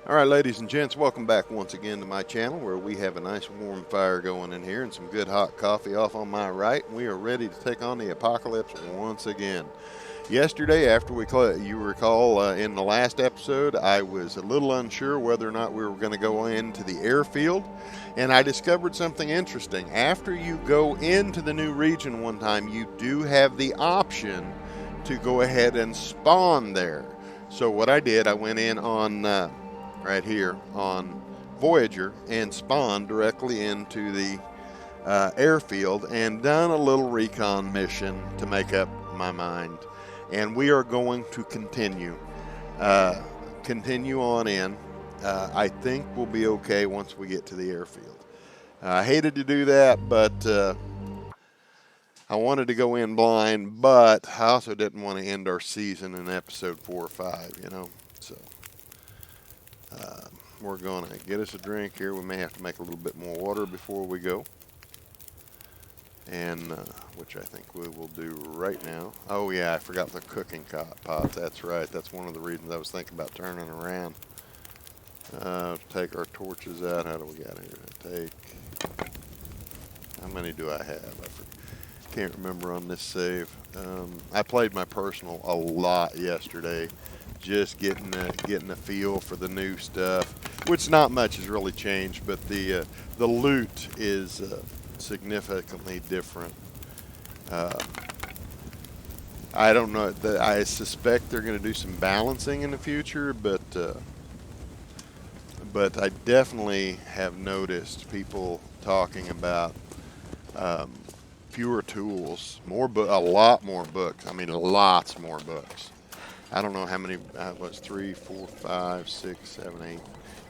All right, ladies and gents, welcome back once again to my channel where we have a nice warm fire going in here and some good hot coffee off on my right. We are ready to take on the apocalypse once again. Yesterday, after you recall in the last episode, I was a little unsure whether or not we were going to go into the airfield, and I discovered something interesting. After you go into the new region one time, you do have the option to go ahead and spawn there. So what I did, I went in on right here on Voyager and spawned directly into the airfield and done a little recon mission to make up my mind. And we are going to uh, continue on in. I think we'll be okay once we get to the airfield. I hated to do that, but I wanted to go in blind, but I also didn't want to end our season in episode 4 or 5, you know. So uh, we're going to get us a drink here. We may have to make a little bit more water before we go. And which I think we will do right now. Oh yeah, I forgot the cooking pot. That's right. That's one of the reasons I was thinking about turning around. Take our torches out. How do we got here? Take. How many do I have? Can't remember on this save. I played my personal a lot yesterday, just getting a feel for the new stuff, which not much has really changed, but the loot is significantly different. I don't know. I suspect they're going to do some balancing in the future, but I definitely have noticed people talking about fewer tools, a lot more books. I mean, lots more books. I don't know how many. Was 3, 4, 5, 6, 7, 8.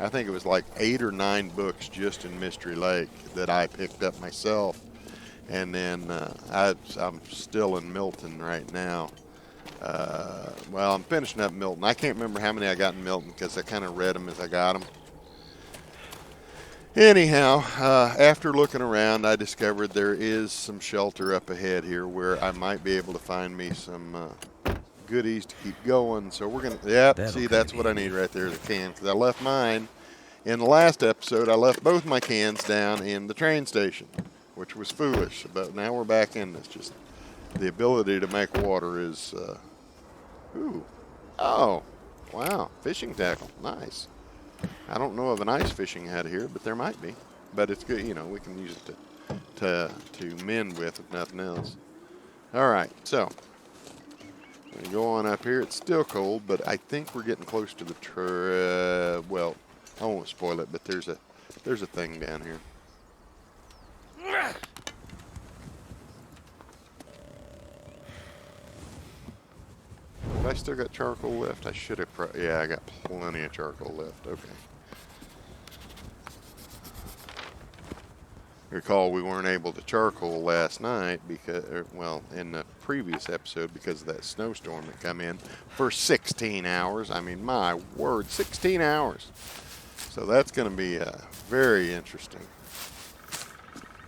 I think it was like 8 or 9 books just in Mystery Lake that I picked up myself. And then I'm still in Milton right now. Well, I'm finishing up Milton. I can't remember how many I got in Milton because I kind of read them as I got them. Anyhow, after looking around, I discovered there is some shelter up ahead here where I might be able to find me some goodies to keep going. So we're going to, yep, see, that's what I need right there, the can, because I left mine. In the last episode, I left both my cans down in the train station, which was foolish. But now we're back in this. Just the ability to make water is, ooh, oh, wow, fishing tackle, nice. I don't know of an ice fishing hat here, but there might be. But it's good, you know, we can use it to mend with if nothing else. All right, so we go on up here. It's still cold, but I think we're getting close to the well, I won't spoil it, but there's a thing down here. Have I still got charcoal left? I should have. Yeah, I got plenty of charcoal left. Okay. Recall we weren't able to charcoal last night because, well, in the previous episode because of that snowstorm that come in for 16 hours. I mean, my word, 16 hours. So that's going to be very interesting.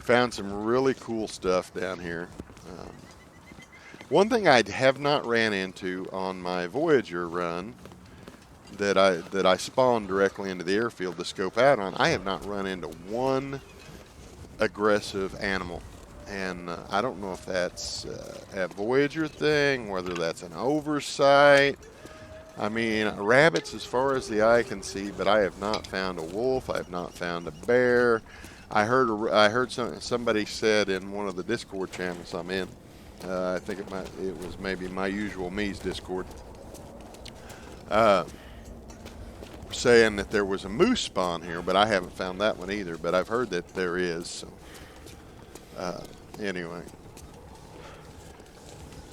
Found some really cool stuff down here. One thing I have not ran into on my Voyager run that I spawned directly into the airfield to scope out on, I have not run into one aggressive animal. And I don't know if that's a Voyager thing, whether that's an oversight. I mean, rabbits as far as the eye can see, but I have not found a wolf. I have not found a bear. I heard somebody said in one of the Discord channels I'm in. I think it was maybe My Usual Me's Discord, saying that there was a moose spawn here, but I haven't found that one either. But I've heard that there is. So anyway,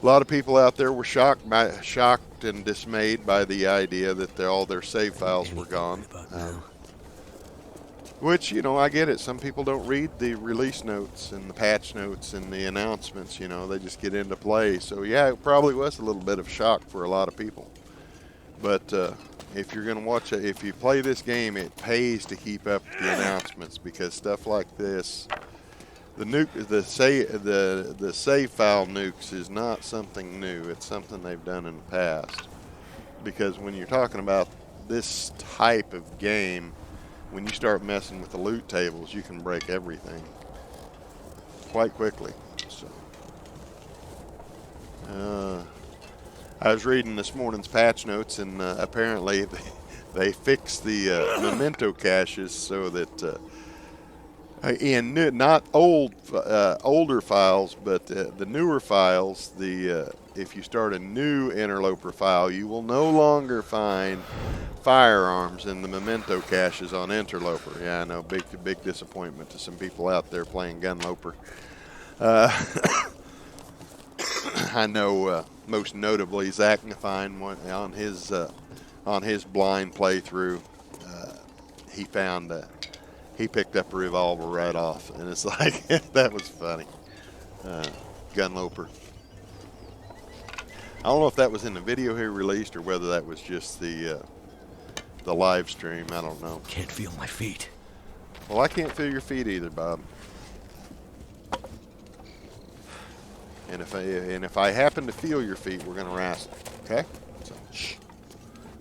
a lot of people out there were shocked and dismayed by the idea that all their save files were gone. Which, you know, I get it. Some people don't read the release notes and the patch notes and the announcements, you know, they just get into play. So, yeah, it probably was a little bit of shock for a lot of people. But if you're going to watch it, if you play this game, it pays to keep up the announcements because stuff like this, the save file nukes is not something new. It's something they've done in the past. Because when you're talking about this type of game, when you start messing with the loot tables, you can break everything quite quickly. So, I was reading this morning's patch notes, and apparently they fixed the memento caches so that in not older files, but the newer files, if you start a new interloper file, you will no longer find firearms in the memento caches on interloper. Yeah, I know, big disappointment to some people out there playing gunloper. I know most notably Zach Nafine on his blind playthrough, he picked up a revolver right off, and it's like that was funny. Gunloper. I don't know if that was in the video he released or whether that was just the live stream. I don't know. Can't feel my feet. Well, I can't feel your feet either, Bob. And if I happen to feel your feet, we're gonna wrestle. Okay? So, shh.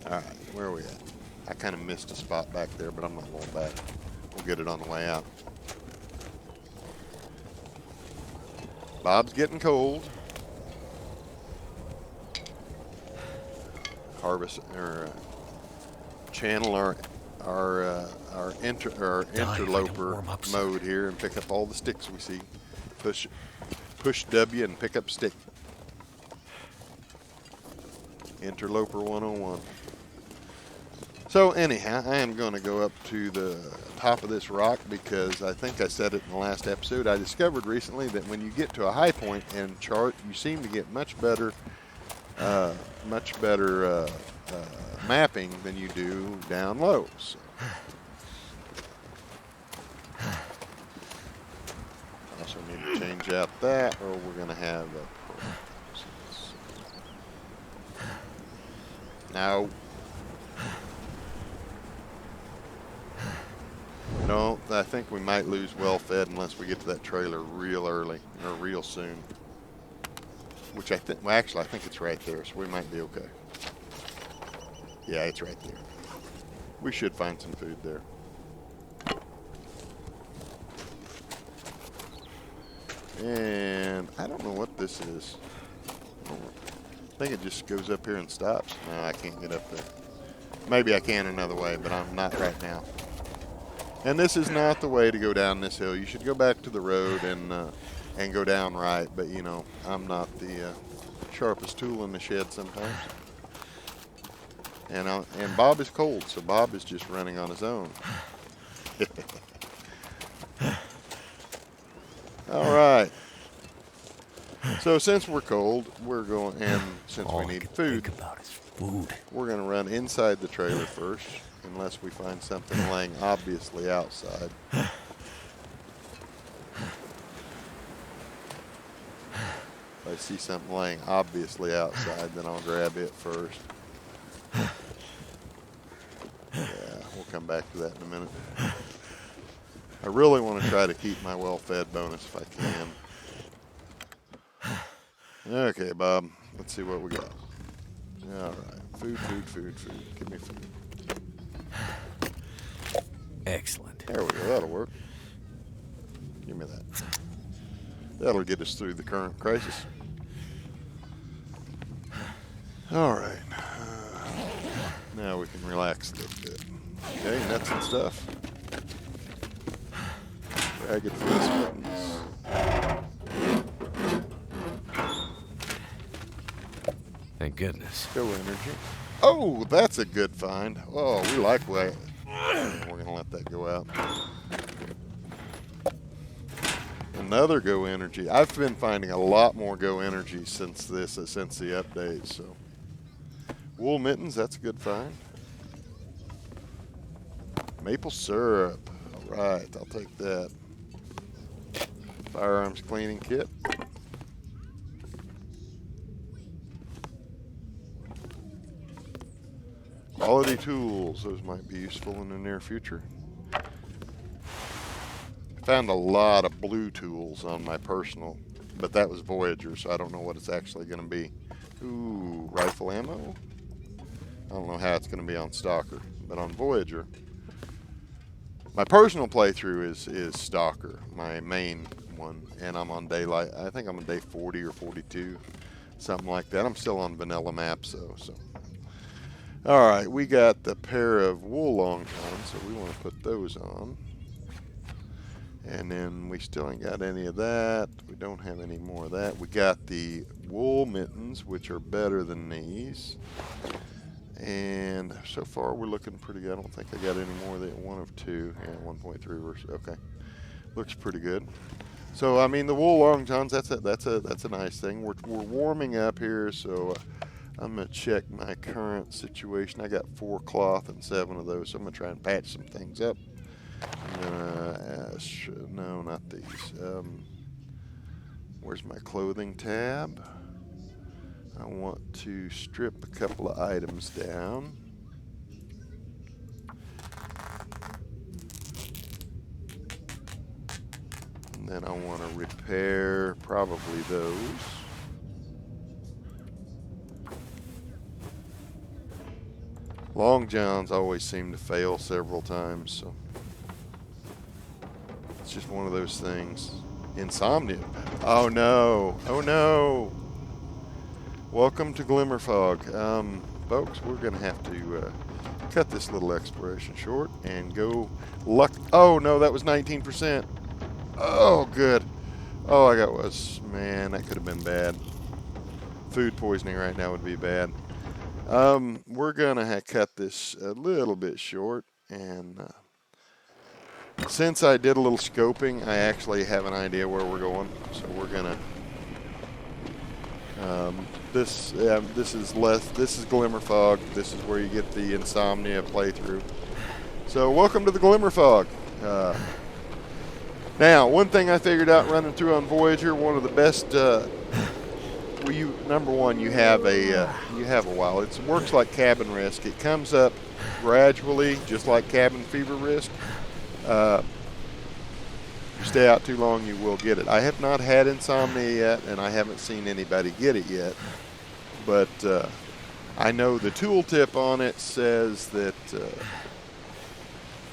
All right, where are we at? I kind of missed a spot back there, but I'm not going back. We'll get it on the way out. Bob's getting cold. Harvest or channel our interloper mode here and pick up all the sticks we see. Push W and pick up stick. Interloper 101. So anyhow, I am going to go up to the top of this rock because I think I said it in the last episode. I discovered recently that when you get to a high point in chart, you seem to get much better mapping than you do down low. So. Also need to change out that, or we're going to have a now. No, I think we might lose well-fed unless we get to that trailer real early or real soon. Which I think, well, actually, I think it's right there, so we might be okay. Yeah, it's right there. We should find some food there. And I don't know what this is. I think it just goes up here and stops. No, I can't get up there. Maybe I can another way, but I'm not right now. And this is not the way to go down this hill. You should go back to the road and go down right. But you know, I'm not the sharpest tool in the shed sometimes. And Bob is cold, so Bob is just running on his own. All right. So since we're cold, we're going, and since we need food, we're going to run inside the trailer first, unless we find something laying obviously outside. If I see something laying obviously outside, then I'll grab it first. Yeah, we'll come back to that in a minute. I really want to try to keep my well-fed bonus if I can. Okay, Bob, let's see what we got. All right, food. Give me food. Excellent. There we go, that'll work. Give me that. That'll get us through the current crisis. All right. Now we can relax a little bit. Okay, nuts and stuff. Ragged fleece buttons. Thank goodness. Go energy. Oh, that's a good find. Oh, we like that. We're going to let that go out. Another go energy. I've been finding a lot more go energy since the update. So, wool mittens. That's a good find. Maple syrup. All right, I'll take that. Firearms cleaning kit. Quality tools. Those might be useful in the near future. Found a lot of blue tools on my personal, but that was Voyager, so I don't know what it's actually going to be. Ooh, rifle ammo. don't know how it's going to be on Stalker, but on Voyager, my personal playthrough is Stalker, my main one, and I'm on daylight. I think I'm on day 40 or 42, something like that. I'm still on vanilla maps, though. So, all right, we got the pair of wool long johns, so we want to put those on. And then we still ain't got any of that. We don't have any more of that. We got the wool mittens, which are better than these. And so far we're looking pretty good. I don't think I got any more than one of two. Yeah, 1.3 versus, okay. Looks pretty good. So I mean the wool long johns, that's a nice thing. We're warming up here, so I'm gonna check my current situation. I got 4 cloth and 7 of those, so I'm gonna try and patch some things up. I'm gonna no, not these. Where's my clothing tab? I want to strip a couple of items down. And then I want to repair probably those. Long johns always seem to fail several times, so it's just one of those things. Insomnia. Oh no. Oh no. Welcome to Glimmer Fog. Folks, we're going to have to cut this little exploration short and go luck. Oh no, that was 19%. Oh, good. Oh, I got was, man, that could have been bad. Food poisoning right now would be bad. We're going to cut this a little bit short, and since I did a little scoping, I actually have an idea where we're going. So we're gonna. This is Glimmer Fog. This is where you get the Insomnia playthrough. So welcome to the Glimmer Fog. Now, one thing I figured out running through on Voyager, one of the best. Number one, you have a while. It works like cabin risk. It comes up gradually, just like cabin fever risk. You stay out too long, you will get it. I have not had insomnia yet, and I haven't seen anybody get it yet. But I know the tooltip on it says that.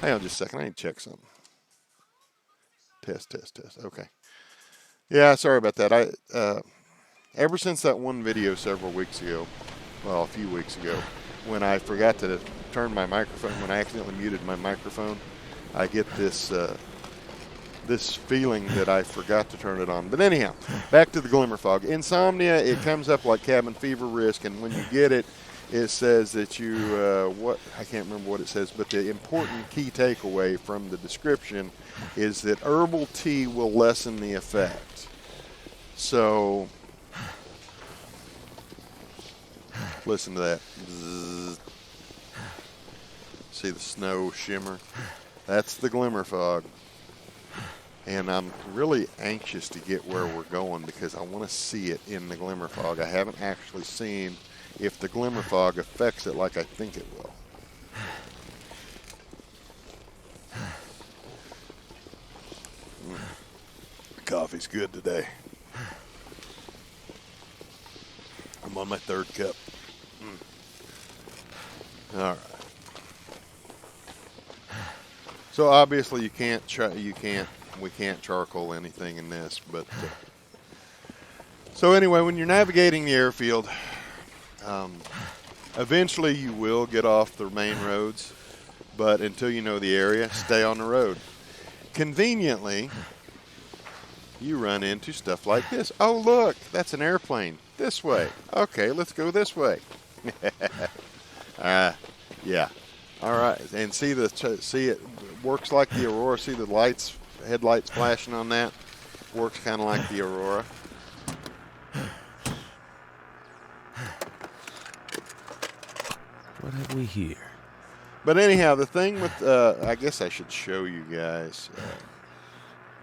Hang on just a second. I need to check something. Test. Okay. Yeah, sorry about that. Ever since that one video several weeks ago, well, a few weeks ago, when I forgot to turn my microphone, when I accidentally muted my microphone, I get this this feeling that I forgot to turn it on. But anyhow, back to the Glimmer Fog. Insomnia, it comes up like cabin fever risk, and when you get it, it says that you, I can't remember what it says, but the important key takeaway from the description is that herbal tea will lessen the effect. So, listen to that. Zzz. See the snow shimmer? That's the Glimmer Fog. And I'm really anxious to get where we're going because I want to see it in the Glimmer Fog. I haven't actually seen if the Glimmer Fog affects it like I think it will. The coffee's good today. I'm on my 3rd cup. All right. So obviously we can't charcoal anything in this, but so anyway, when you're navigating the airfield, eventually you will get off the main roads, but until you know the area, stay on the road. Conveniently, you run into stuff like this. Oh, look, that's an airplane. This way. Okay, let's go this way. Yeah. All right, and see it works like the Aurora. See the lights, headlights flashing on that? Works kind of like the Aurora. What have we here? But anyhow, the thing with, I guess I should show you guys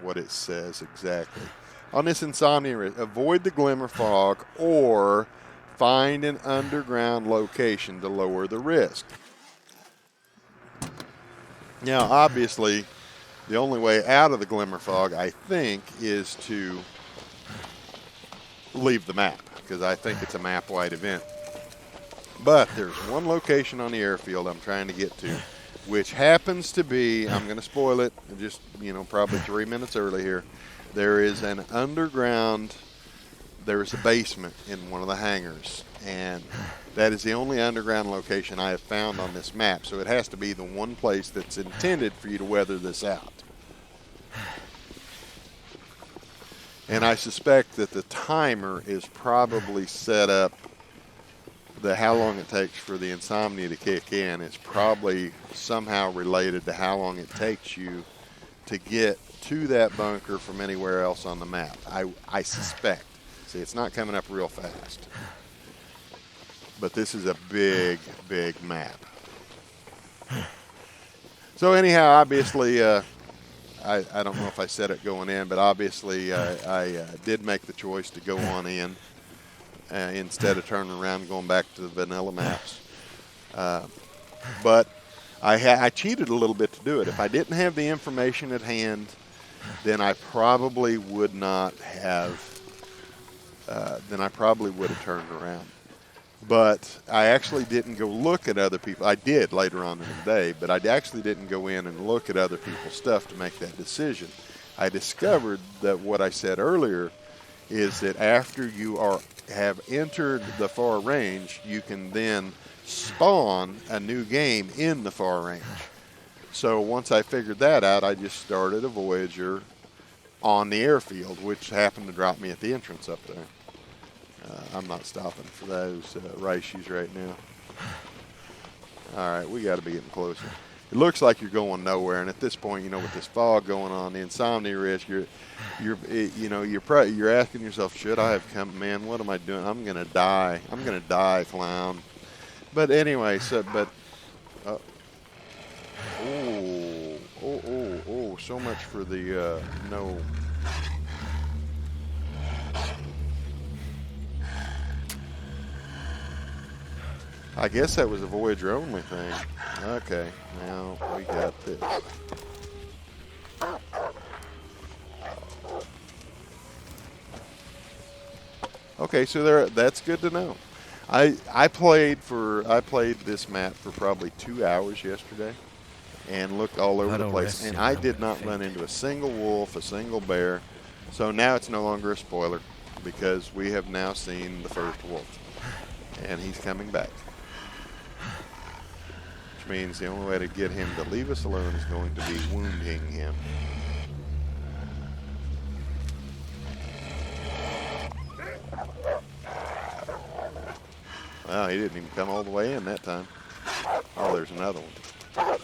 what it says exactly. On this insomnia, avoid the Glimmer Fog or find an underground location to lower the risk. Now, obviously, the only way out of the Glimmer Fog, I think, is to leave the map, because I think it's a map-wide event. But there's one location on the airfield I'm trying to get to, which happens to be, I'm going to spoil it, just, probably 3 minutes early here. There is an underground, there is a basement in one of the hangars, and that is the only underground location I have found on this map. So it has to be the one place that's intended for you to weather this out. And I suspect that the timer is probably set up, how long it takes for the insomnia to kick in is probably somehow related to how long it takes you to get to that bunker from anywhere else on the map. I suspect. See, it's not coming up real fast. But this is a big, big map. So anyhow, obviously, I don't know if I said it going in, but obviously I did make the choice to go on in instead of turning around and going back to the vanilla maps. But I cheated a little bit to do it. If I didn't have the information at hand, then I probably would not have. Then I probably would have turned around. But I actually didn't go look at other people. I did later on in the day, but I actually didn't go in and look at other people's stuff to make that decision. I discovered that what I said earlier is that after you have entered the far range, you can then spawn a new game in the far range. So once I figured that out, I just started a Voyager on the airfield, which happened to drop me at the entrance up there. I'm not stopping for those Reishies right now. All right, we got to be getting closer. It looks like you're going nowhere, and at this point, with this fog going on, the insomnia risk, you're asking yourself, should I have come? Man, what am I doing? I'm gonna die. I'm gonna die, clown. But anyway, so so much for the no. I guess that was a Voyager only thing. Okay, now we got this. Okay, so that's good to know. I played this map for probably 2 hours yesterday and looked all over the place, and I did not run into a single wolf, a single bear. So now it's no longer a spoiler because we have now seen the first wolf, and he's coming back. Which means the only way to get him to leave us alone is going to be wounding him. Well, he didn't even come all the way in that time. Oh, there's another one.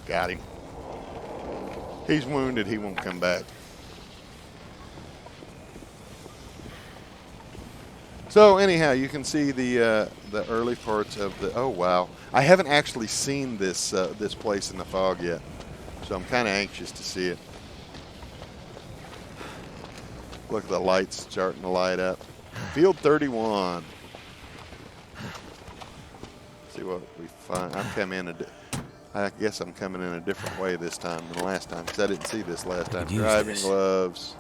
Got him. He's wounded. He won't come back. So anyhow, you can see the early parts of the. Oh wow! I haven't actually seen this this place in the fog yet, so I'm kind of anxious to see it. Look at the lights starting to light up. Field 31. See what we find. I guess I'm coming in a different way this time than last time because I didn't see this last time. Driving gloves.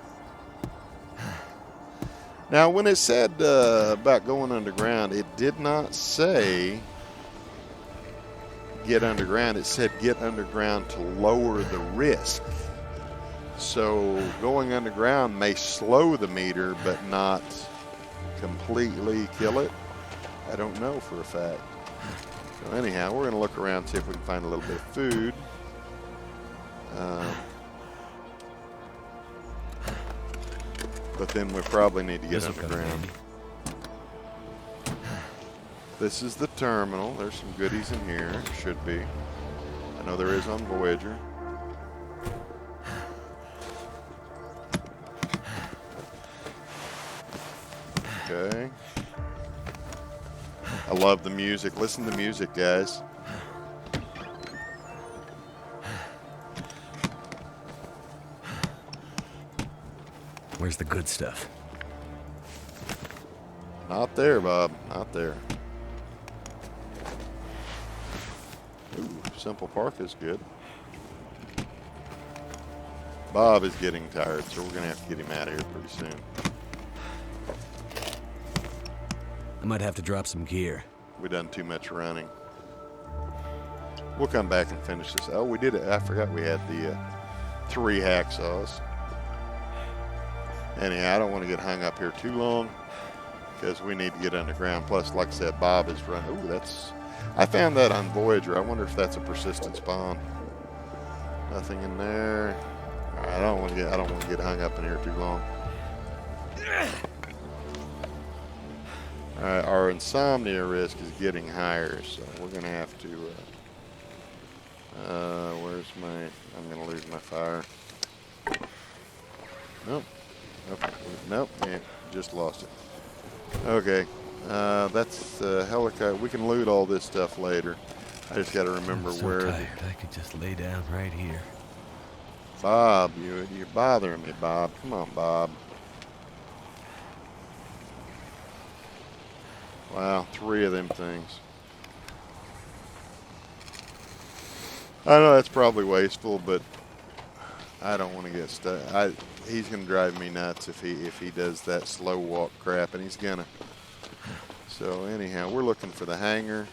Now, when it said about going underground, it did not say get underground. It said get underground to lower the risk. So going underground may slow the meter, but not completely kill it. I don't know for a fact. So anyhow, we're going to look around and see if we can find a little bit of food. But then we probably need to get underground. This is the terminal. There's some goodies in here. Should be. I know there is on Voyager. Okay. I love the music. Listen to the music, guys. Where's the good stuff? Not there, Bob. Not there. Ooh, Simple Park is good. Bob is getting tired, so we're going to have to get him out of here pretty soon. I might have to drop some gear. We done too much running. We'll come back and finish this. Oh, we did it. I forgot we had the 3 hacksaws. Anyhow, I don't want to get hung up here too long because we need to get underground. Plus, like I said, Bob is running. Ooh, that's... I found that on Voyager. I wonder if that's a persistent spawn. Nothing in there. All right, I don't want to get hung up in here too long. All right, our insomnia risk is getting higher, so we're gonna have to. Where's my? I'm gonna lose my fire. Nope. Nope. Yeah, just lost it. Okay. That's helicopter. We can loot all this stuff later. I just got to remember I'm so where. Tired. I could just lay down right here. Bob, you're bothering me, Bob. Come on, Bob. Wow, 3 of them things. I know that's probably wasteful, but I don't want to get stuck. He's gonna drive me nuts if he does that slow walk crap, and he's gonna. So anyhow, we're looking for the hangar.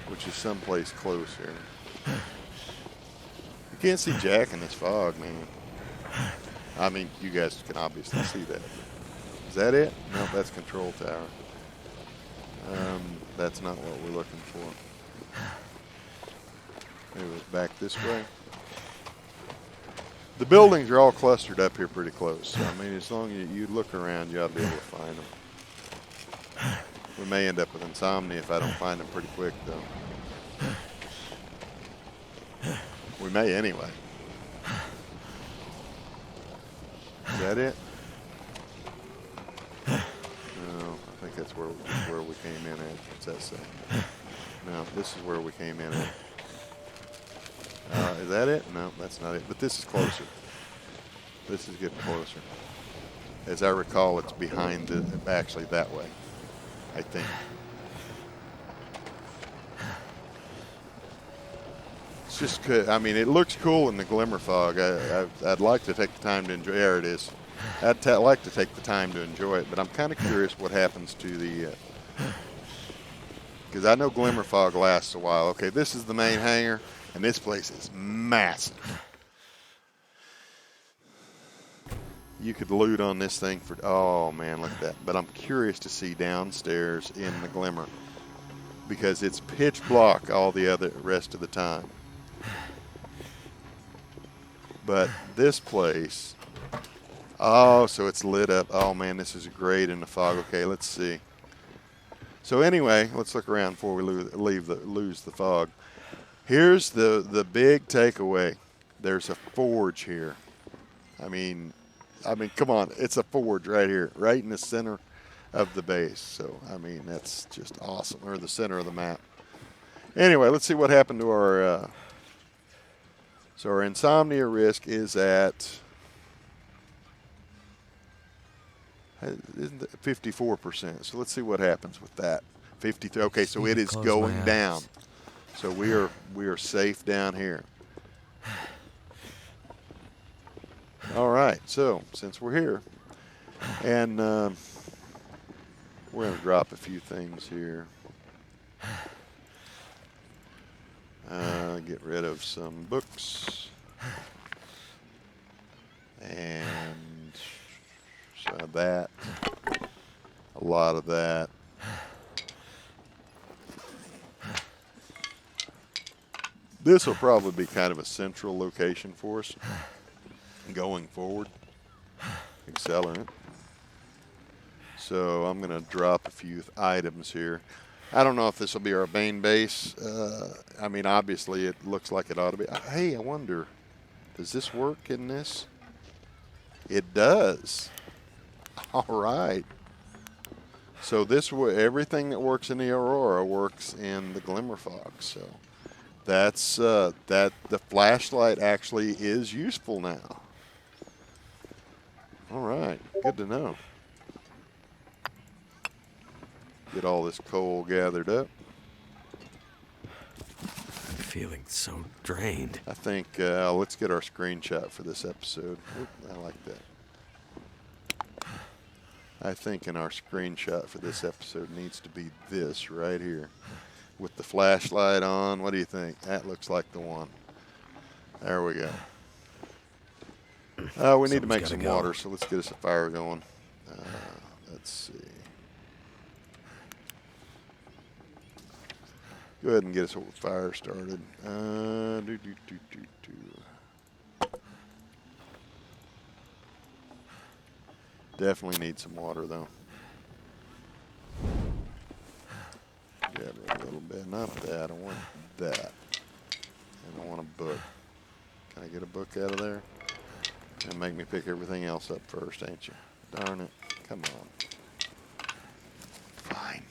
Which is someplace close here. You can't see Jack in this fog, man. I mean, you guys can obviously see that. Is that it? No, that's control tower. That's not what we're looking for. Maybe it's back this way. The buildings are all clustered up here pretty close. So, I mean, as long as you look around, you ought to be able to find them. We may end up with insomnia if I don't find them pretty quick, though. We may anyway. Is that it? No, I think that's where we came in at. What's that say? No, this is where we came in at. Is that it? No, that's not it. But this is closer. This is getting closer. As I recall, it's behind actually that way, I think. It's just good. I mean, it looks cool in the Glimmer Fog. I'd like to take the time to enjoy. There it is. I'd like to take the time to enjoy it, but I'm kind of curious what happens to the. Because I know Glimmer Fog lasts a while. Okay, this is the main hangar, and this place is massive. You could loot on this thing for. Oh man, look at that! But I'm curious to see downstairs in the Glimmer because it's pitch black all the rest of the time. But this place, oh, so it's lit up. Oh man, this is great in the fog. Okay, let's see. So anyway, let's look around before we lose the fog. Here's the big takeaway. There's a forge here. I mean, come on, it's a forge right here, right in the center of the base. So I mean, that's just awesome. Or the center of the map. Anyway, let's see what happened to our. So our insomnia risk is at 54%. So let's see what happens with that. 53. Okay, so it is going down. So we are safe down here. All right. So since we're here, and we're going to drop a few things here. Get rid of some books and that, a lot of that. This will probably be kind of a central location for us going forward. Accelerant. So I'm going to drop a few items here. I don't know if this will be our main base. I mean, obviously, it looks like it ought to be. Hey, I wonder, does this work in this? It does. All right. So everything that works in the Aurora works in the Glimmer Fog. So that's that. The flashlight actually is useful now. All right. Good to know. Get all this coal gathered up. I'm feeling so drained. I think let's get our screenshot for this episode. Oop, I like that. I think in our screenshot for this episode needs to be this right here with the flashlight on. What do you think? That looks like the one. There we go. We need to make some water, so let's get us a fire going. Let's see. Go ahead and get us a fire started. Definitely need some water, though. Grab it a little bit. Not that. I want that. And I want a book. Can I get a book out of there? And make me pick everything else up first, ain't you? Darn it. Come on. Fine.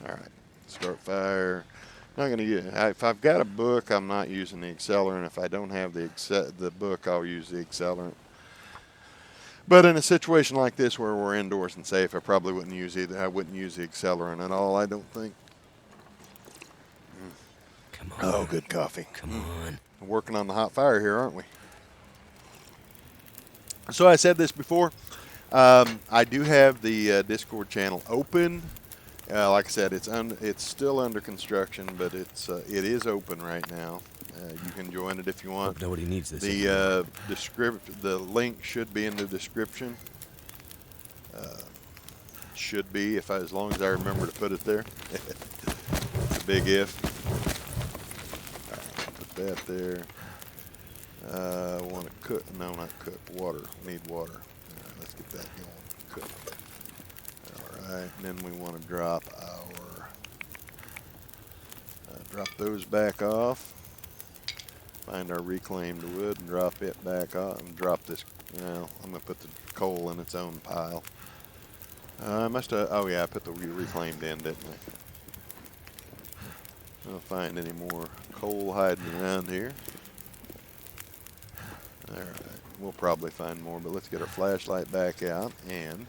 All right. Start fire. Not gonna use. If I've got a book, I'm not using the accelerant. If I don't have the book, I'll use the accelerant. But in a situation like this where we're indoors and safe, I probably wouldn't use either. I wouldn't use the accelerant at all. I don't think. Come on. Oh, good coffee. Come on. We're working on the hot fire here, aren't we? So I said this before. I do have the Discord channel open. Like I said, it's still under construction, but it is open right now. You can join it if you want. Hope nobody needs this. The link should be in the description. Should be as long as I remember to put it there. It's a big if. All right, put that there. Want to cook? No, not cook. Water. Need water. All right, let's get that going. Cook. All right, and then we want to drop those back off. Find our reclaimed wood and drop it back off. And drop this. I'm gonna put the coal in its own pile. I must have. Oh yeah, I put the reclaimed in, didn't I? I don't find any more coal hiding around here. All right, we'll probably find more, but let's get our flashlight back out, and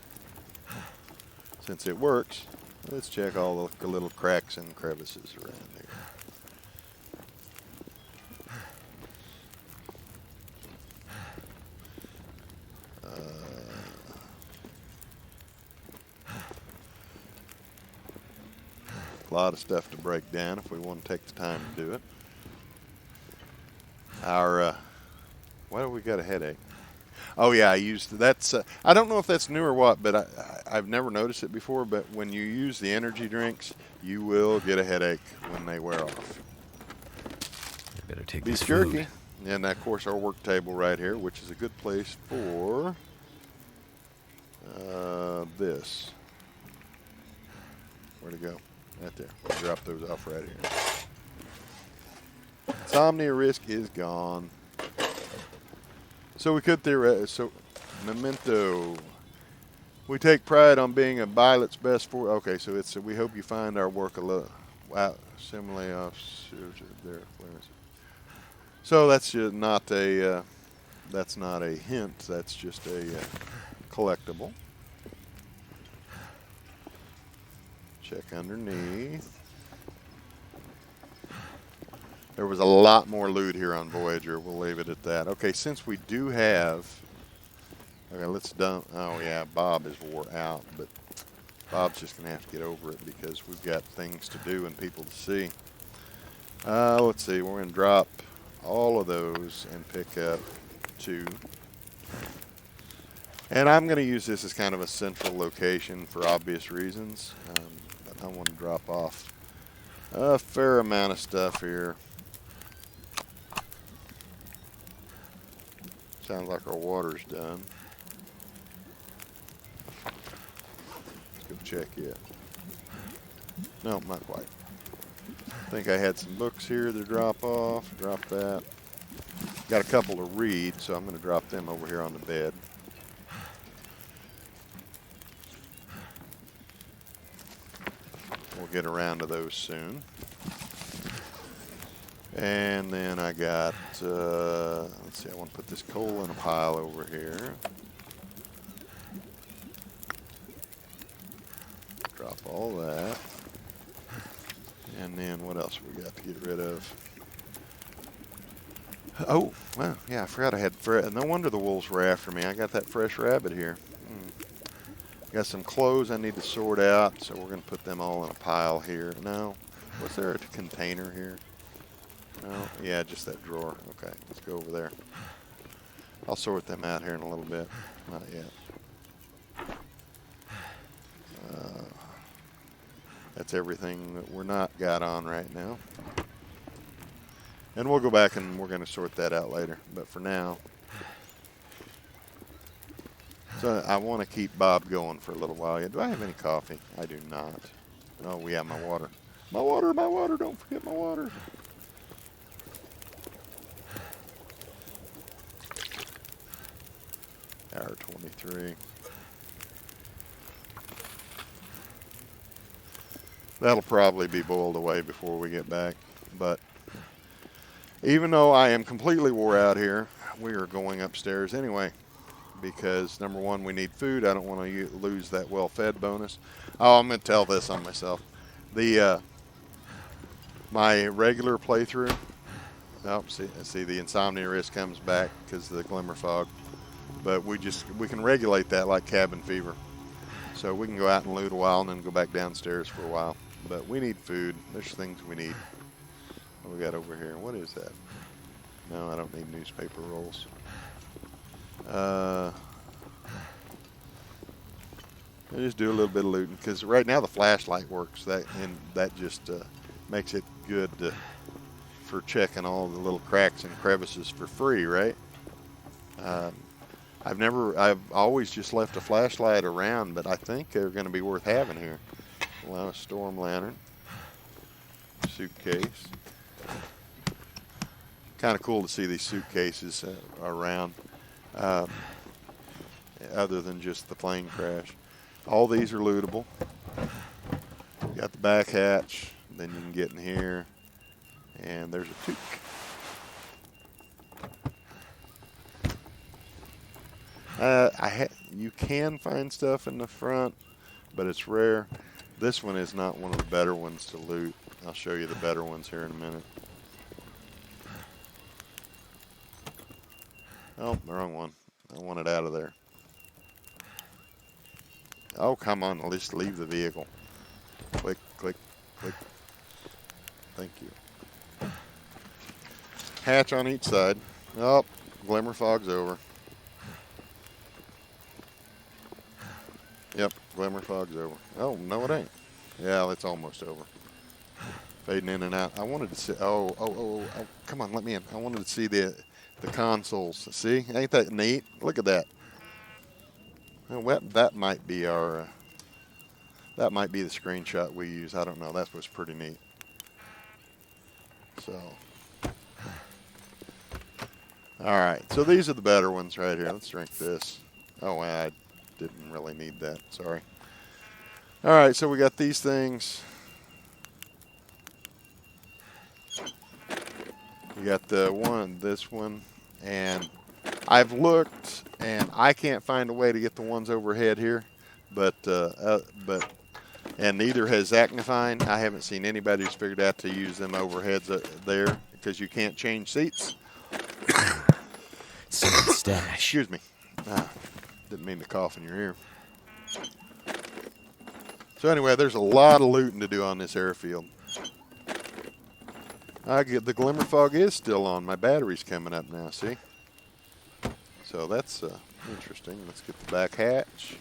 since it works, let's check all the little cracks and crevices around here. A lot of stuff to break down if we want to take the time to do it. Why do we got a headache? Oh yeah, I used that's. I don't know if that's new or what, but I've never noticed it before. But when you use the energy drinks, you will get a headache when they wear off. You better take Beef this jerky, food. and of course our work table right here, which is a good place for this. Where'd it go? Right there. We'll drop those off right here. Insomnia risk is gone. So we could theorize. So, memento. We take pride on being a pilot's best for. Okay, so it's. We hope you find our work a little. Wow, similarly off there. So that's just not a. That's not a hint. That's just a collectible. Check underneath. There was a lot more loot here on Voyager. We'll leave it at that. Okay, since we do have... Okay, let's dump... Oh, yeah, Bob is wore out, but Bob's just going to have to get over it because we've got things to do and people to see. Let's see. We're going to drop all of those and pick up 2. And I'm going to use this as kind of a central location for obvious reasons. But I want to drop off a fair amount of stuff here. Sounds like our water's done. Let's go check it. No, not quite. I think I had some books here to drop off. Drop that. Got a couple to read, so I'm going to drop them over here on the bed. We'll get around to those soon. And then I got, let's see, I want to put this coal in a pile over here. Drop all that. And then what else we got to get rid of? Oh, well, yeah, I forgot I had, no wonder the wolves were after me. I got that fresh rabbit here. Got some clothes I need to sort out, so we're going to put them all in a pile here. No. Was there a container here? No. Yeah, just that drawer. Okay, let's go over there. I'll sort them out here in a little bit. Not yet. That's everything that we're not got on right now. And we'll go back and we're going to sort that out later. But for now, so I want to keep Bob going for a little while. Do I have any coffee? I do not. Oh, yeah, my water. My water, my water. Don't forget my water. Hour 23. That'll probably be boiled away before we get back. But even though I am completely wore out here, we are going upstairs anyway. Because number one, we need food. I don't want to lose that well-fed bonus. Oh, I'm going to tell this on myself. The my regular playthrough. Oh, see the insomnia risk comes back because of the Glimmer Fog. But we can regulate that like cabin fever. So we can go out and loot a while and then go back downstairs for a while. But we need food. There's things we need. What we got over here? What is that? No, I don't need newspaper rolls. I just do a little bit of looting because right now the flashlight works. That just makes it good for checking all the little cracks and crevices for free, right? I've always just left a flashlight around, but I think they're going to be worth having here. Well, a storm lantern, suitcase. Kind of cool to see these suitcases around, other than just the plane crash. All these are lootable. Got the back hatch, then you can get in here, and there's a toque. You can find stuff in the front, but it's rare. This one is not one of the better ones to loot. I'll show you the better ones here in a minute. Oh, the wrong one. I want it out of there. Oh, come on. I'll just leave the vehicle. Click, click, click. Thank you. Hatch on each side. Oh, Glimmer Fog's over. Yep, Glimmer Fog's over. Oh, no, it ain't. Yeah, it's almost over. Fading in and out. I wanted to see. Oh, come on, let me in. I wanted to see the consoles. See, ain't that neat? Look at that. Well, that might be our. That might be the screenshot we use. I don't know. That was pretty neat. So. All right. So these are the better ones right here. Let's drink this. Oh, I didn't really need that. Sorry. All right. So we got these things. We got this one, and I've looked, and I can't find a way to get the ones overhead here, and neither has Acnifine. I haven't seen anybody who's figured out to use them overheads there because you can't change seats. Stash. Excuse me. Didn't mean to cough in your ear. So anyway, there's a lot of looting to do on this airfield. The Glimmer Fog is still on. My battery's coming up now, see? So that's interesting. Let's get the back hatch.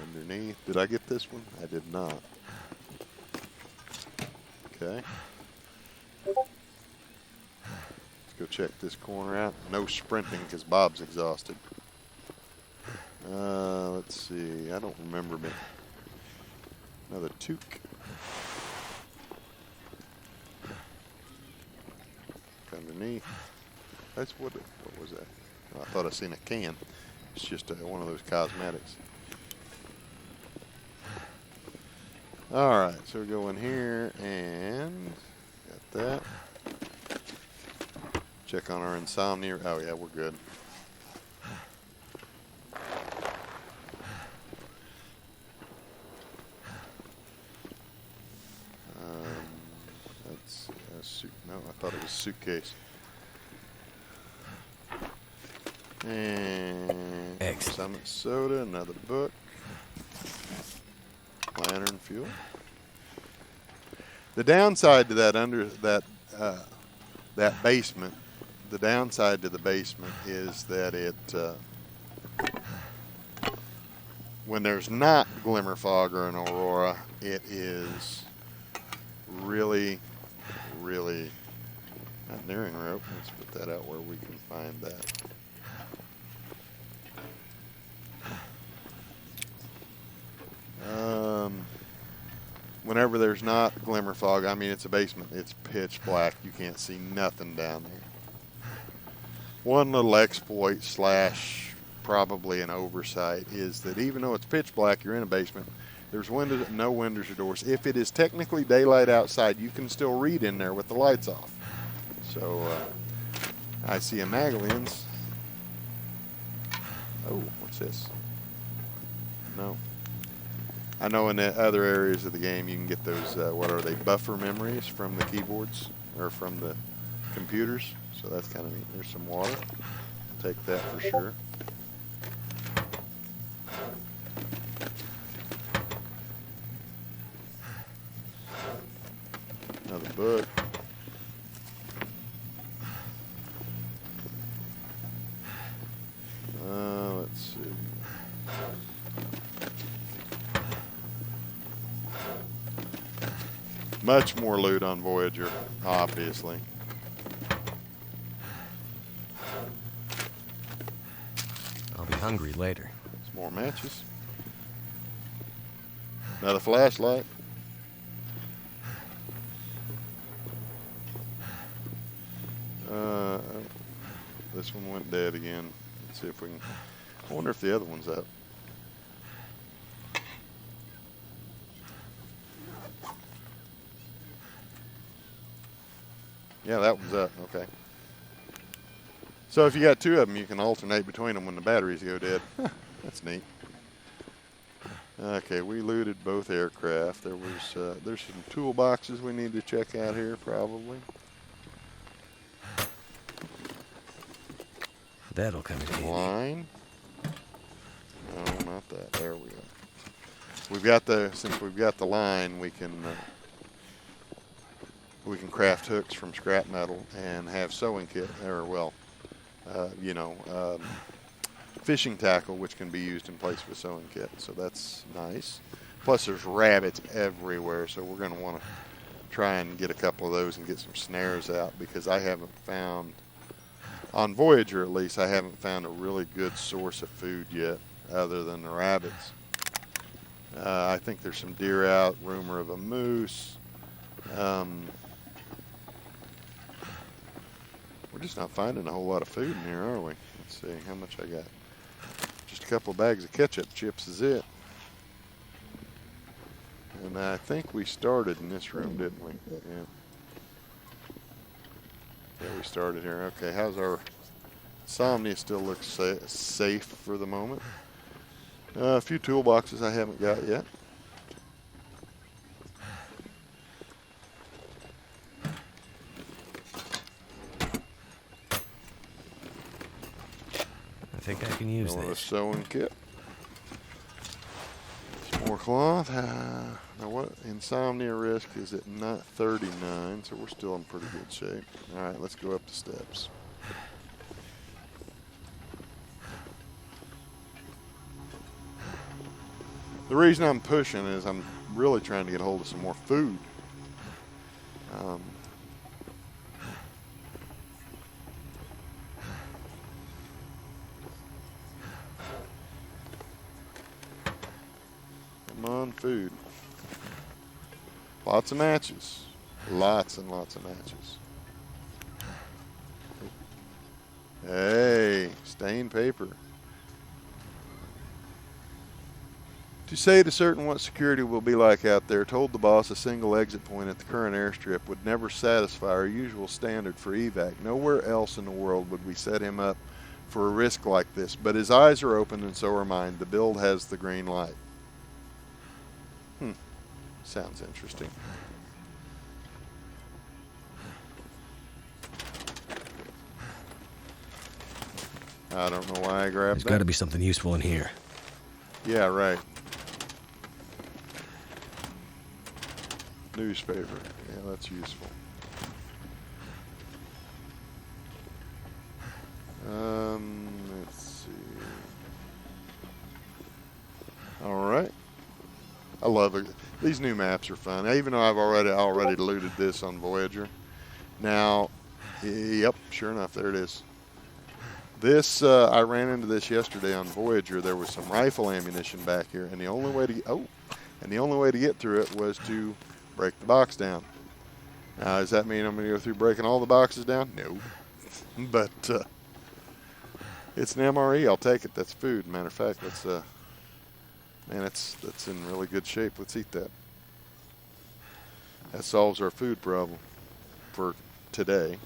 Underneath. Did I get this one? I did not. Okay. Let's go check this corner out. No sprinting because Bob's exhausted. Let's see. I don't remember me. Another toque. Underneath. That's what was that? Oh, I thought I seen a can. It's just one of those cosmetics. All right, so we go in here and got that. Check on our insomnia. Oh yeah, we're good. That's a suit. No, I thought it was a suitcase. And Egg. Thanks. Summit soda, another book. Lantern fuel. The downside to that basement, the downside to the basement is that it, when there's not Glimmer Fog or an Aurora, it is really, really not nearing rope. Let's put that out where we can find that. Whenever there's not Glimmer Fog, I mean, it's a basement. It's pitch black. You can't see nothing down there. One little exploit slash probably an oversight is that even though it's pitch black, you're in a basement. There's windows, no windows or doors. If it is technically daylight outside, you can still read in there with the lights off. So I see a Magdalene's. Oh, what's this? No. I know in the other areas of the game you can get those, what are they, buffer memories from the keyboards or from the computers. So that's kind of neat. There's some water. Take that for sure. Another book. Let's see. Much more loot on Voyager, obviously. I'll be hungry later. Some more matches. Another flashlight. This one went dead again. Let's see if we can. I wonder if the other one's up. Yeah, that one's up. Okay. So if you got two of them, you can alternate between them when the batteries go dead. That's neat. Okay, we looted both aircraft. There's some toolboxes we need to check out here, probably. That'll come in handy. Line. No, not that. There we go. Since we've got the line, we can craft hooks from scrap metal and have sewing kit, or well, fishing tackle, which can be used in place of a sewing kit. So that's nice. Plus, there's rabbits everywhere, so we're going to want to try and get a couple of those and get some snares out, because I haven't found, on Voyager at least, I haven't found a really good source of food yet, other than the rabbits. I think there's some deer out, rumor of a moose. We're just not finding a whole lot of food in here, are we? Let's see how much I got. Just a couple of bags of ketchup chips is it. And I think we started in this room, didn't we? Yeah. Yeah, we started here. Okay, how's our Insomnia? Still looks safe for the moment. A few toolboxes I haven't got yet. I think I can use A this. sewing kit. Some more cloth. Now what Insomnia risk is at not 39, so we're still in pretty good shape. All right, let's go up the steps. The reason I'm pushing is I'm really trying to get hold of some more food. Come on, food. Lots of matches. Lots and lots of matches. Hey, stained paper. To say to certain what security will be like out there, told the boss a single exit point at the current airstrip would never satisfy our usual standard for evac. Nowhere else in the world would we set him up for a risk like this, but his eyes are open and so are mine. The build has the green light. Sounds interesting. I don't know why I grabbed There's that. got to be something useful in here. Yeah, right. Newspaper. Yeah, that's useful. Let's see. All right. I love it. These new maps are fun. Even though I've already looted this on Voyager. Now, yep, sure enough, there it is. This I ran into this yesterday on Voyager. There was some rifle ammunition back here, and the only way to get through it was to break the box down. Now, does that mean I'm going to go through breaking all the boxes down? No, but it's an MRE. I'll take it. That's food. Matter of fact, man, that's in really good shape. Let's eat that. That solves our food problem for today.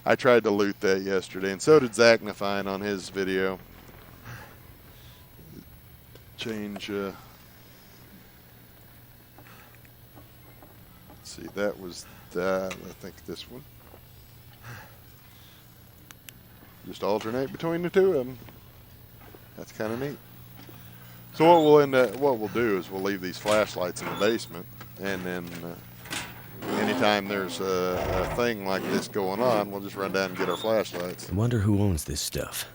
I tried to loot that yesterday, and so did Zachnifine on his video. Change. Let's see, that was that. I think this one. Just alternate between the two of them. That's kind of neat. So what we'll do is we'll leave these flashlights in the basement, and then anytime there's a thing like this going on, we'll just run down and get our flashlights. I wonder who owns this stuff.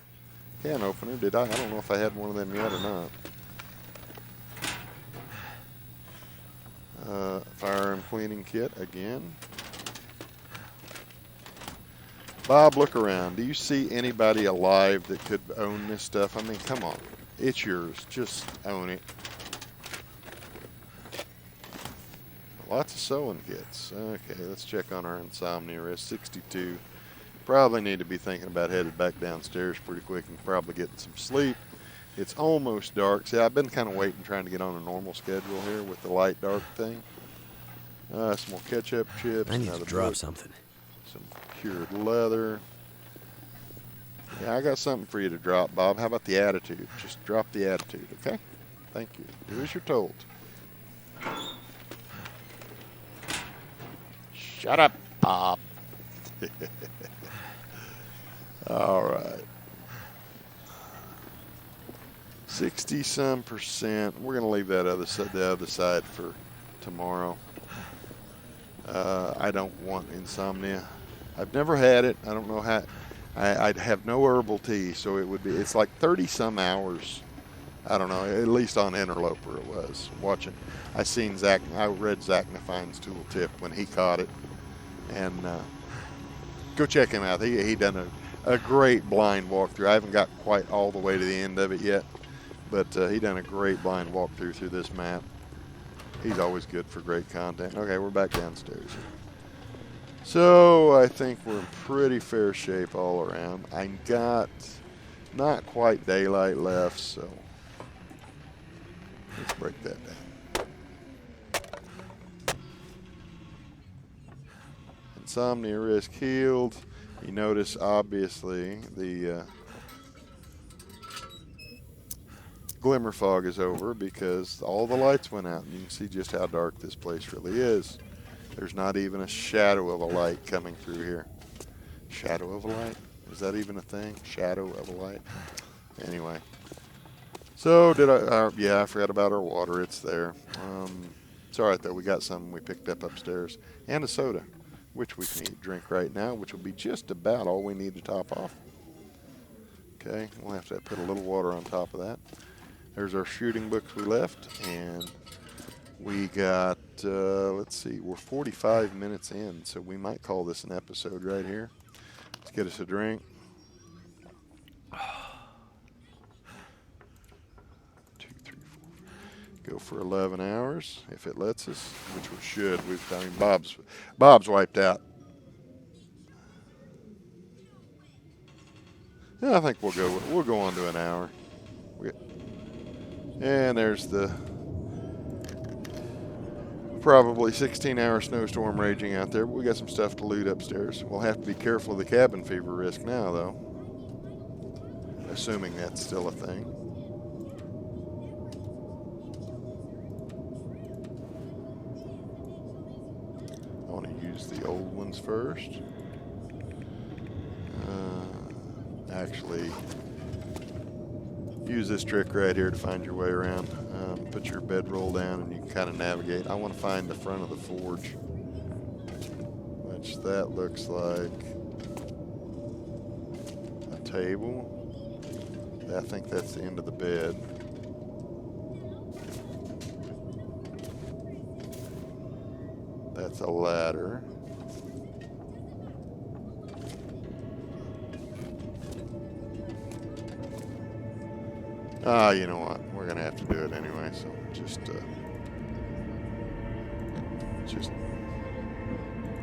Can opener, did I? I don't know if I had one of them yet or not. Firearm cleaning kit again. Bob, look around. Do you see anybody alive that could own this stuff? I mean, come on. It's yours. Just own it. Lots of sewing kits. Okay, let's check on our insomnia risk. 62. Probably need to be thinking about headed back downstairs pretty quick and probably getting some sleep. It's almost dark. See, I've been kind of waiting, trying to get on a normal schedule here with the light dark thing. Some more ketchup chips. I need to drop book, something. some cured leather. Yeah, I got something for you to drop, Bob. How about the attitude? Just drop the attitude, okay? Thank you. Do as you're told. Shut up, Bob. All right. 60-some%. We're going to leave that the other side for tomorrow. I don't want insomnia. I've never had it. I don't know how. I'd have no herbal tea, so it's like 30-some hours. I don't know. At least on Interloper it was. Watching. I read Zachnife's tool tip when he caught it. And go check him out. He done a great blind walkthrough. I haven't got quite all the way to the end of it yet. But he done a great blind walkthrough through this map. He's always good for great content. Okay, we're back downstairs. So I think we're in pretty fair shape all around. I got not quite daylight left, so let's break that down. Insomnia risk healed. You notice, obviously, the Glimmer Fog is over because all the lights went out. And you can see just how dark this place really is. There's not even a shadow of a light coming through here. Shadow of a light? Is that even a thing? Shadow of a light? Anyway. So yeah, I forgot about our water. It's there. It's all right, though. We got some we picked up upstairs. And a soda, which we can drink right now, which will be just about all we need to top off. Okay, we'll have to put a little water on top of that. There's our shooting books we left, and we got, let's see, we're 45 minutes in, so we might call this an episode right here. Let's get us a drink. 2, 3, 4. Go for 11 hours, if it lets us, which we should. Bob's wiped out. Yeah, I think we'll go on to an hour. And there's the probably 16-hour snowstorm raging out there. But we got some stuff to loot upstairs. We'll have to be careful of the cabin fever risk now, though. Assuming that's still a thing. I want to use the old ones first. Actually, use this trick right here to find your way around. Put your bedroll down and you can kind of navigate. I want to find the front of the forge, which that looks like a table. I think that's the end of the bed. That's a ladder. You know what? We're gonna have to do it anyway. So just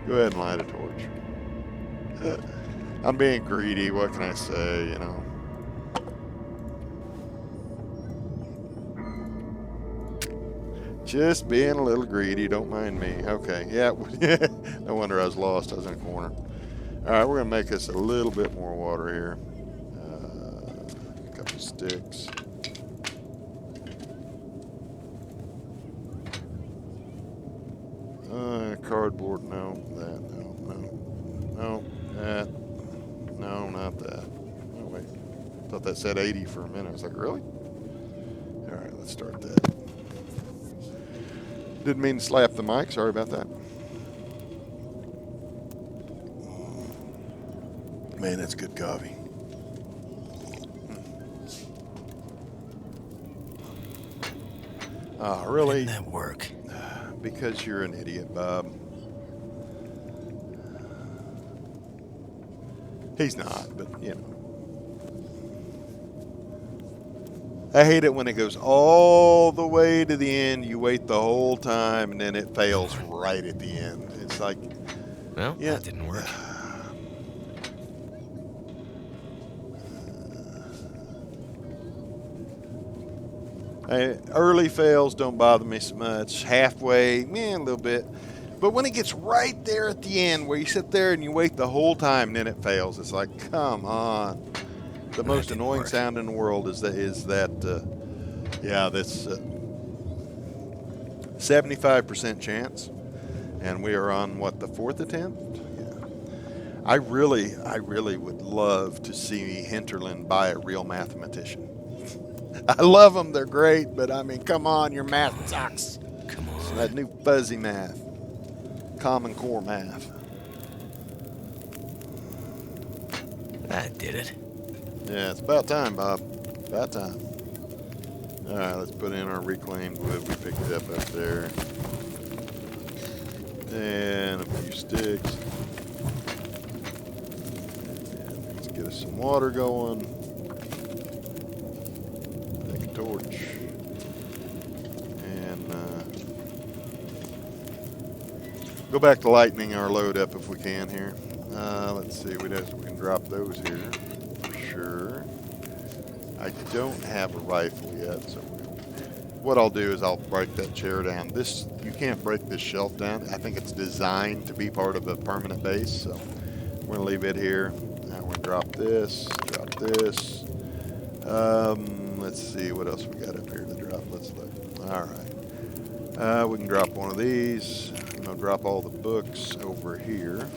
go ahead and light a torch. I'm being greedy. What can I say? You know. Just being a little greedy. Don't mind me. Okay. Yeah. No wonder I was lost. I was in a corner. All right. We're gonna make us a little bit more water here. A couple sticks. Cardboard, no, that, no, that, no, not that. Oh, wait. Thought that said 80 for a minute. I was like, really? All right, let's start that. Didn't mean to slap the mic. Sorry about that. Man, that's good coffee. Really? Didn't that work? Because you're an idiot, Bob. He's not, but you know. I hate it when it goes all the way to the end. You wait the whole time, and then it fails right at the end. It's like, Well, yeah. that didn't work. Early fails don't bother me so much. Halfway, a little bit. But when it gets right there at the end, where you sit there and you wait the whole time, and then it fails, it's like, come on. The most annoying sound in the world is that that's 75% chance, and we are on what, the fourth attempt? Yeah. I really would love to see Hinterland buy a real mathematician. I love them; they're great, but I mean, come on, your math sucks. Come on. So that new fuzzy math, Common Core math. That did it. Yeah, it's about time, Bob. About time. All right, let's put in our reclaimed wood. We picked it up there. And a few sticks. And let's get us some water going. Take a torch. And go back to lightening our load up if we can here. Let's see, we can drop those here. Sure. I don't have a rifle yet, so what I'll do is I'll break that chair down. You can't break this shelf down. I think it's designed to be part of a permanent base, so we're gonna leave it here. Now we're gonna drop this. Let's see what else we got up here to drop. Let's look. All right. We can drop one of these. I'm gonna drop all the books over here.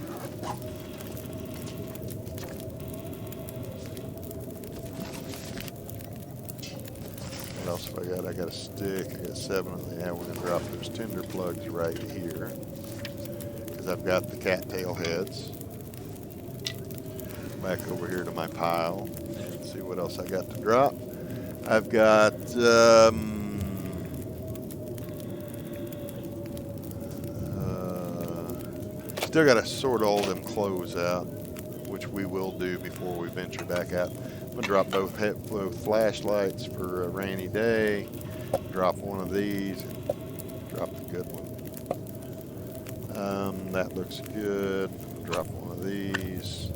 What else have I got? I got a stick. I got 7 of them. Yeah, we're going to drop those tinder plugs right here because I've got the cattail heads. Back over here to my pile. Let's see what else I got to drop. I've got still got to sort all them clothes out, which we will do before we venture back out. I'm going to drop both flashlights for a rainy day. Drop one of these. Drop the good one. That looks good. Drop one of these.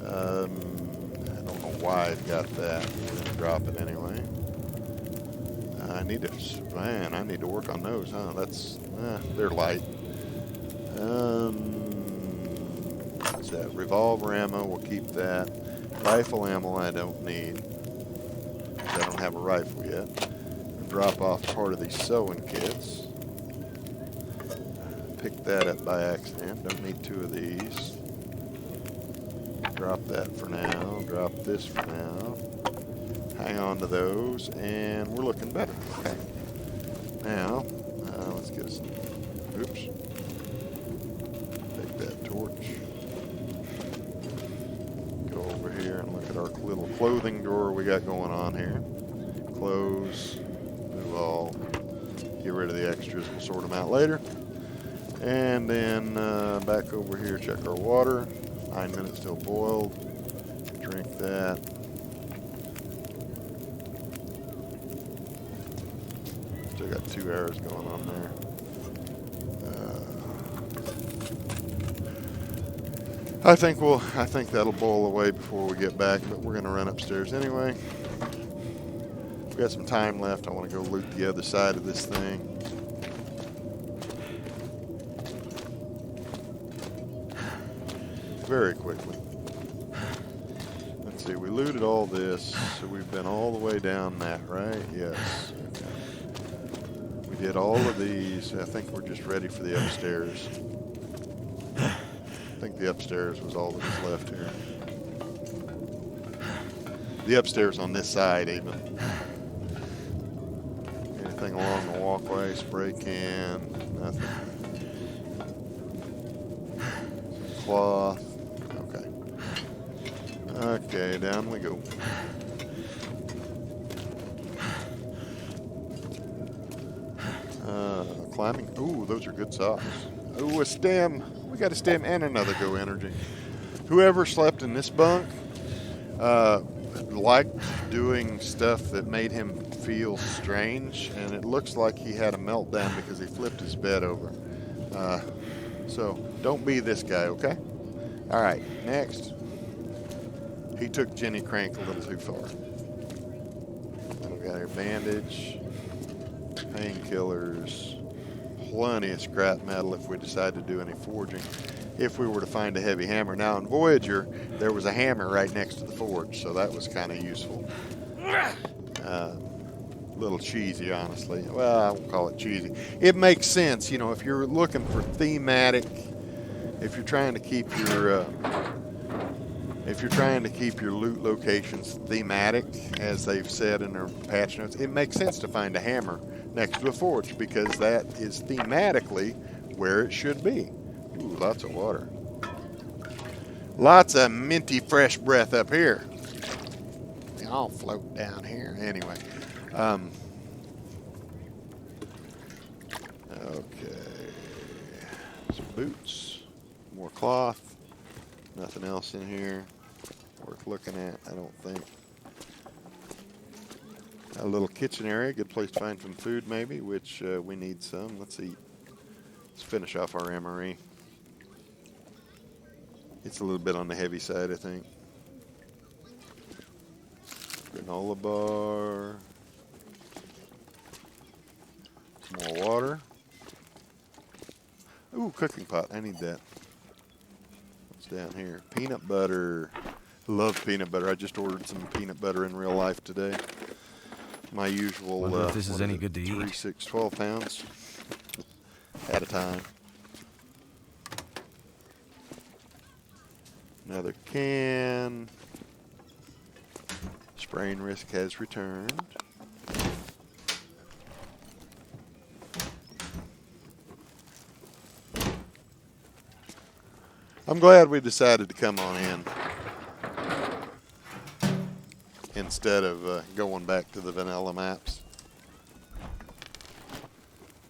I don't know why I've got that. We're going to drop it anyway. I need to work on those, huh? They're light. What's that? Revolver ammo, we'll keep that. Rifle ammo I don't need. I don't have a rifle yet. Drop off part of these sewing kits. picked that up by accident. Don't need 2 of these. Drop that for now. Drop this for now. Hang on to those, and we're looking better. Okay. Now, let's get some. Oops. Take that torch. Go over here and look at our little clothing drawer we got going on here. Clothes. Move all. Get rid of the extras. We'll sort them out later. And then back over here, check our water. 9 minutes till boiled. Drink that. Still got 2 arrows going on there. I think that'll boil away before we get back, but we're gonna run upstairs anyway. We got some time left. I want to go loot the other side of this thing. Very quickly. Let's see, we looted all this, so we've been all the way down that, right? Yes. Okay. We did all of these. I think we're just ready for the upstairs. I think the upstairs was all that was left here. The upstairs on this side, even. Anything along the walkway? Spray can? Nothing. Cloth. Okay, down we go. Climbing. Ooh, those are good socks. Ooh, a stem. We got a stem and another go energy. Whoever slept in this bunk liked doing stuff that made him feel strange, and it looks like he had a meltdown because he flipped his bed over. So don't be this guy, okay? All right, next. He took Jenny Crank a little too far. We got our bandage, painkillers, plenty of scrap metal if we decide to do any forging. If we were to find a heavy hammer. Now in Voyager, there was a hammer right next to the forge, so that was kind of useful. A little cheesy, honestly. Well, I won't call it cheesy. It makes sense, you know, if you're looking for thematic, if you're trying to keep your loot locations thematic, as they've said in their patch notes, it makes sense to find a hammer next to a forge because that is thematically where it should be. Ooh, lots of water. Lots of minty fresh breath up here. They all float down here. Anyway. Okay. Some boots. More cloth. Nothing else in here worth looking at, I don't think. A little kitchen area, good place to find some food maybe, which we need some. Let's eat. Let's finish off our MRE. It's a little bit on the heavy side, I think. Granola bar. Some more water. Ooh, cooking pot. I need that. What's down here? Peanut butter. Love peanut butter. I just ordered some peanut butter in real life today. My usual. Wonder if this is any good to 3, eat. 6, 12 pounds at a time. Another can. Sprain risk has returned. I'm glad we decided to come on in instead of going back to the vanilla maps.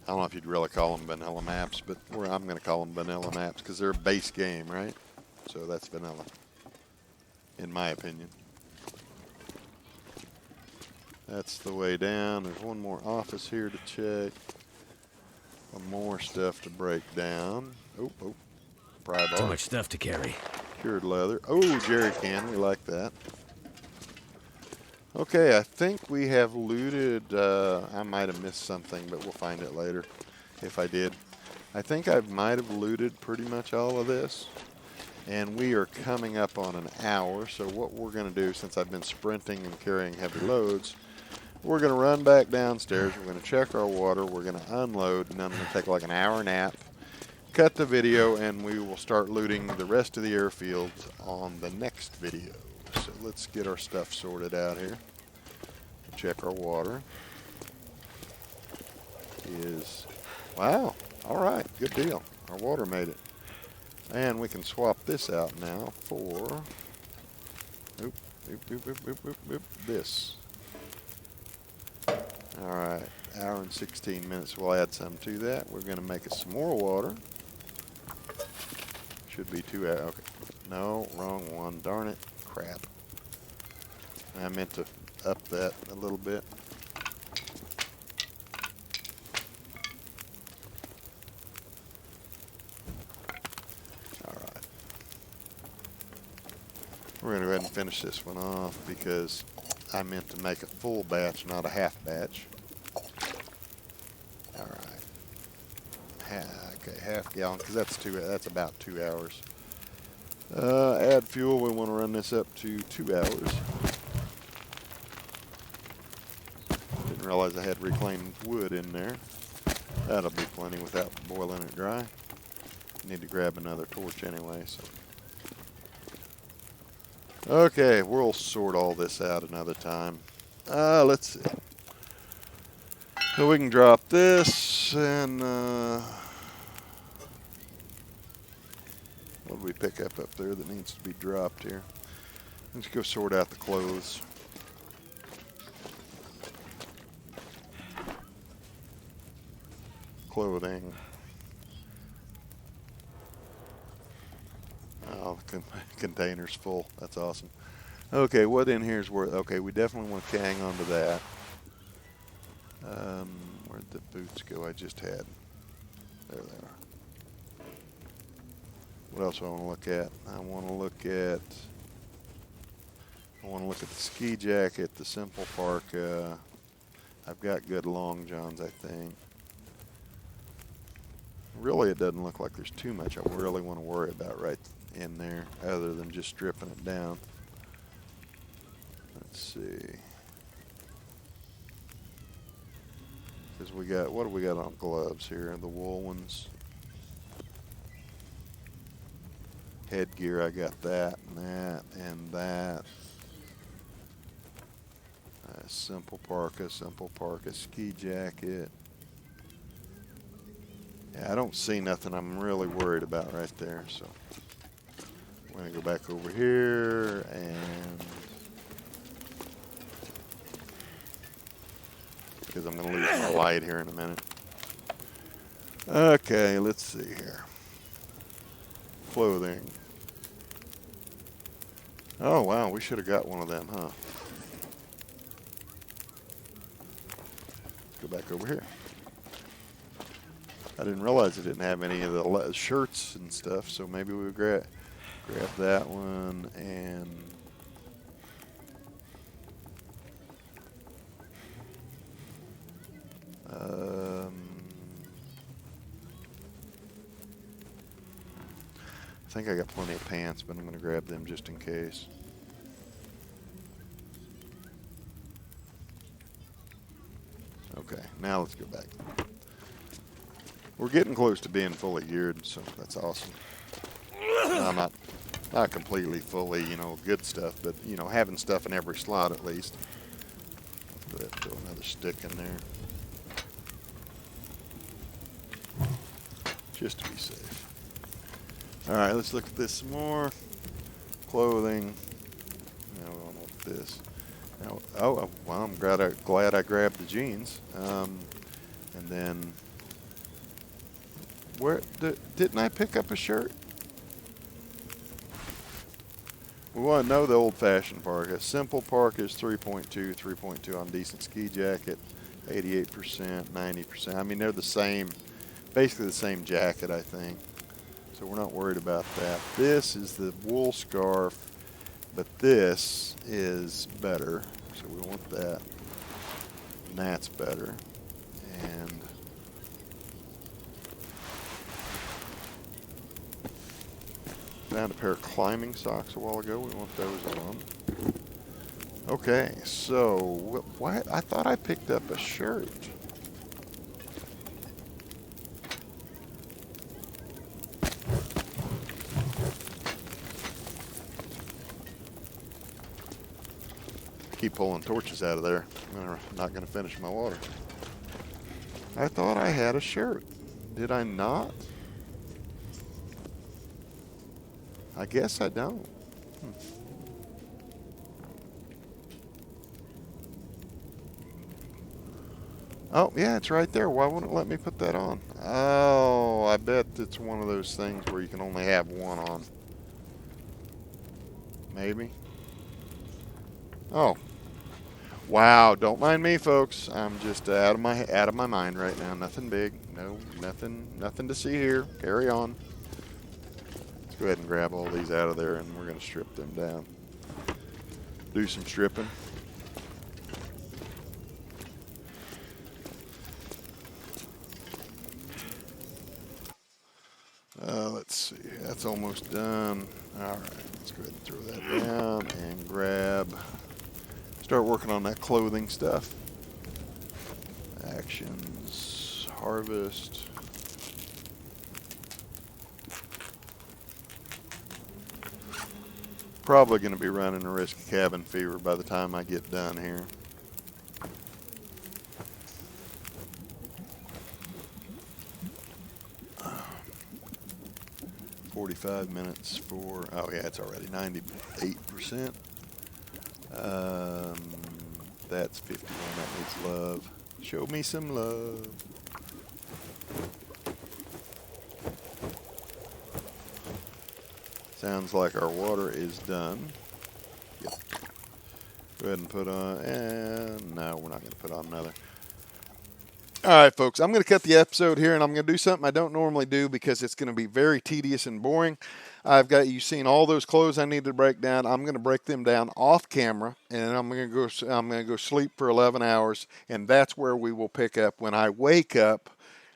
I don't know if you'd really call them vanilla maps, but I'm going to call them vanilla maps because they're a base game, right? So that's vanilla, in my opinion. That's the way down. There's one more office here to check. Some more stuff to break down. Oh. Pry bar. Too much stuff to carry. Cured leather. Oh, jerry can. We like that. Okay, I think we have looted. I might have missed something, but we'll find it later if I did. I think I might have looted pretty much all of this. And we are coming up on an hour. So what we're going to do, since I've been sprinting and carrying heavy loads, we're going to run back downstairs. We're going to check our water. We're going to unload. And then I'm going to take like an hour nap. cut the video, and we will start looting the rest of the airfields on the next video. So let's get our stuff sorted out here. Check our water. Wow, all right, good deal. Our water made it. And we can swap this out now for this. All right, hour and 16 minutes. We'll add some to that. We're going to make us some more water. Should be 2 hours. Okay. No, wrong one. Darn it. Crap. I meant to up that a little bit. All right. We're going to go ahead and finish this one off because I meant to make a full batch, not a half batch. All right. Okay, half gallon, because that's about 2 hours. Add fuel. We want to run this up to 2 hours. Didn't realize I had reclaimed wood in there. That'll be plenty without boiling it dry. Need to grab another torch anyway. So. Okay, we'll sort all this out another time. Let's see. So we can drop this, and what do we pick up there that needs to be dropped here? Let's go sort out the clothes. Clothing. Oh, the container's full. That's awesome. Okay, what in here is worth? Okay, we definitely want to hang on to that. Where'd the boots go I just had? There they are. What else do I want to look at? I want to look at the ski jacket, the simple parka. I've got good long johns, I think. Really, it doesn't look like there's too much I really want to worry about right in there, other than just stripping it down. Let's see. Because we got, what do we got on gloves here? The wool ones. Headgear, I got that and that and that. Simple parka, ski jacket. Yeah, I don't see nothing I'm really worried about right there, so we're going to go back over here and because I'm going to lose my light here in a minute. Okay, let's see here. Clothing. Oh, wow, we should have got one of them, huh? Let's go back over here. I didn't realize it didn't have any of the shirts and stuff, so maybe we'll grab that one and I think I got plenty of pants, but I'm going to grab them just in case. Okay, now let's go back. We're getting close to being fully geared, so that's awesome. I'm not completely fully, good stuff, but, having stuff in every slot at least. Let's go ahead and throw another stick in there. Just to be safe. All right, let's look at this some more. Clothing. Now we don't know what this. Now, oh, well, I'm glad I grabbed the jeans. And then, didn't I pick up a shirt? We want to know the old-fashioned parka. Simple parka is 3.2 on decent ski jacket, 88%, 90%. I mean, they're the same, basically the same jacket, I think. So we're not worried about that. This is the wool scarf, but this is better. So we want that. And that's better. And found a pair of climbing socks a while ago. We want those on. Okay, so what? I thought I picked up a shirt. Keep pulling torches out of there. I'm not going to finish my water. I thought I had a shirt. Did I not? I guess I don't. Oh, yeah, it's right there. Why wouldn't it let me put that on? Oh, I bet it's one of those things where you can only have one on. Maybe. Oh. Wow, don't mind me, folks. I'm just out of my mind right now. Nothing big. No, nothing to see here. Carry on. Let's go ahead and grab all these out of there, and we're going to strip them down. Do some stripping. Let's see. That's almost done. All right, let's go ahead and throw that down and grab. Start working on that clothing stuff. Actions, harvest. Probably going to be running a risk of cabin fever by the time I get done here. "45 minutes for," oh yeah, it's already 98%. That's 51, that needs love. Show me some love. Sounds like our water is done. Yep. Go ahead and put on, and no, we're not going to put on another. All right, folks, I'm going to cut the episode here, and I'm going to do something I don't normally do because it's going to be very tedious and boring. I've got you seen all those clothes I need to break down. I'm going to break them down off camera, and I'm going to go sleep for 11 hours, and that's where we will pick up when I wake up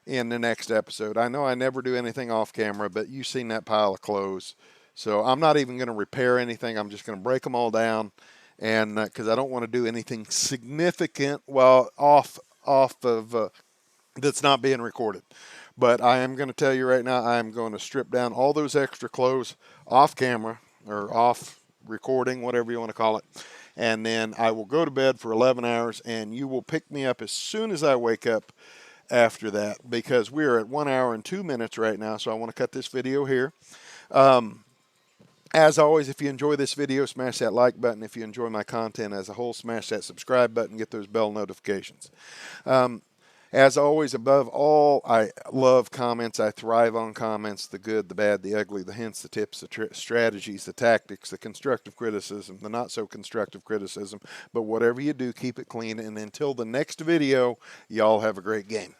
in the next episode. I know I never do anything off camera, but you've seen that pile of clothes, so I'm not even going to repair anything. I'm just going to break them all down, and because I don't want to do anything significant while off of that's not being recorded. But I am going to tell you right now, I am going to strip down all those extra clothes off camera or off recording, whatever you want to call it. And then I will go to bed for 11 hours, and you will pick me up as soon as I wake up after that, because we are at 1 hour and 2 minutes right now. So I want to cut this video here. As always, if you enjoy this video, smash that like button. If you enjoy my content as a whole, smash that subscribe button, get those bell notifications. As always, above all, I love comments. I thrive on comments, the good, the bad, the ugly, the hints, the tips, the strategies, the tactics, the constructive criticism, the not so constructive criticism. But whatever you do, keep it clean. And until the next video, y'all have a great game.